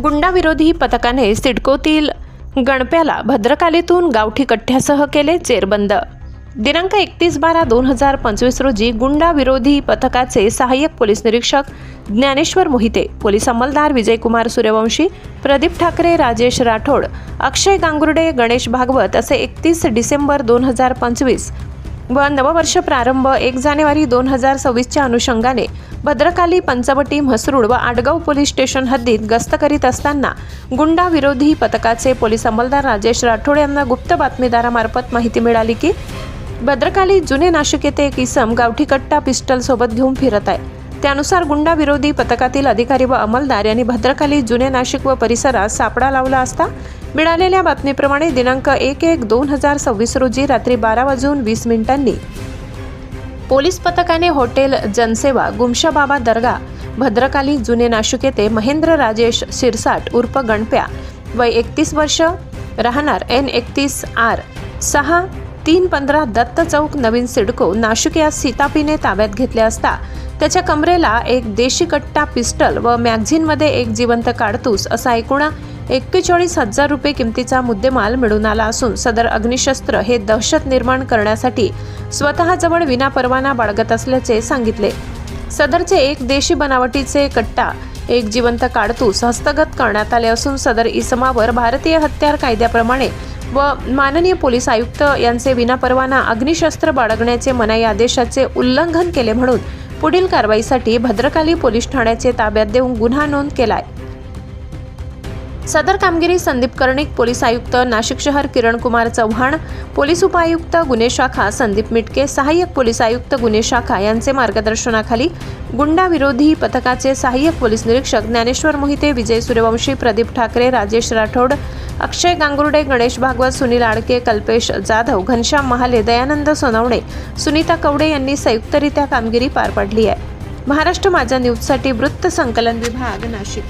गुंडाविरोधी पथकाने सिडकोतील गणप्याला भद्रकालीतून गावठी कट्ट्यासह केले जेरबंद। दिनांक 31/12/2025 रोजी गुंडाविरोधी पथकाचे सहाय्यक पोलीस निरीक्षक ज्ञानेश्वर मोहिते, पोलीस अंमलदार विजयकुमार सूर्यवंशी, प्रदीप ठाकरे, राजेश राठोड, अक्षय गांगुर्डे, गणेश भागवत असे 31 डिसेंबर 2025 व नववर्ष प्रारंभ 1 जानेवारी 2026 च्या अनुषंगाने भद्रकाली, पंचवटी, म्हसरूड व आडगाव पोलीस स्टेशन हद्दीत गस्त करीत असताना गुंडा विरोधी पथकाचे पोलीस अंमलदार राजेश राठोड यांना गुप्त बातमीदारामार्फत माहिती मिळाली की भद्रकाली जुने नाशिक येथे एक इसम गावठी कट्टा पिस्टल सोबत घेऊन फिरत आहे। त्यानुसार गुंडा विरोधी पथकातील अधिकारी व अंमलदार यांनी भद्रकाली जुने नाशिक व परिसरात सापळा लावला असता मिळालेल्या बातमीप्रमाणे दिनांक 1/1/2026 रोजी रात्री 12:20 पोलीस पथकाने हॉटेल जनसेवा, गुमशाबाबा दर्गा, भद्रकाली, जुने नाशिक येथे महेंद्र राजेश शिरसाट उर्फ गणप्या, वय 31 वर्ष, राहणार N31R 6-315 दत्त चौक, नवीन सिडको, नाशिक या सीतापीने ताब्यात घेतले असता त्याच्या कमरेला एक देशी कट्टा पिस्टल व मॅगझिनमध्ये एक जिवंत काडतूस असा एकूण 41,000 रुपये किमतीचा मुद्देमाल मिळून आला असून सदर अग्निशस्त्र हे दहशत निर्माण करण्यासाठी स्वतःजवळ विनापरवाना बाळगत असल्याचे सांगितले। सदरचे एक देशी बनावटीचे कट्टा, एक जिवंत काडतूस हस्तगत करण्यात आले असून सदर इसमावर भारतीय हत्यार कायद्याप्रमाणे व माननीय पोलीस आयुक्त यांचे विनापरवाना अग्निशस्त्र बाळगण्याचे मनाई आदेशाचे उल्लंघन केले म्हणून पुढील कारवाईसाठी भद्रकाली पोलीस ठाण्याचे ताब्यात देऊन गुन्हा नोंद केलाय। सदर कामगिरी संदीप कर्णिक, पोलीस आयुक्त नाशिक शहर किरण कुमार चव्हाण, पोलीस उपायुक्त गुन्हे शाखा संदीप मिटके, सहाय्यक पोलीस आयुक्त गुन्हे शाखा यांचे मार्गदर्शनाखाली गुंडा विरोधी पथकाचे सहाय्यक पोलीस निरीक्षक ज्ञानेश्वर मोहिते, विजय सूर्यवंशी, प्रदीप ठाकरे, राजेश राठोड, अक्षय गांगुर्डे, गणेश भागवत, सुनील आडके, कल्पेश जाधव, घनश्याम महाले, दयानंद सोनवणे, सुनीता कवडे यांनी संयुक्तरित्या कामगिरी पार पाडली आहे। महाराष्ट्र माझा न्यूजसाठी वृत्त संकलन विभाग, नाशिक।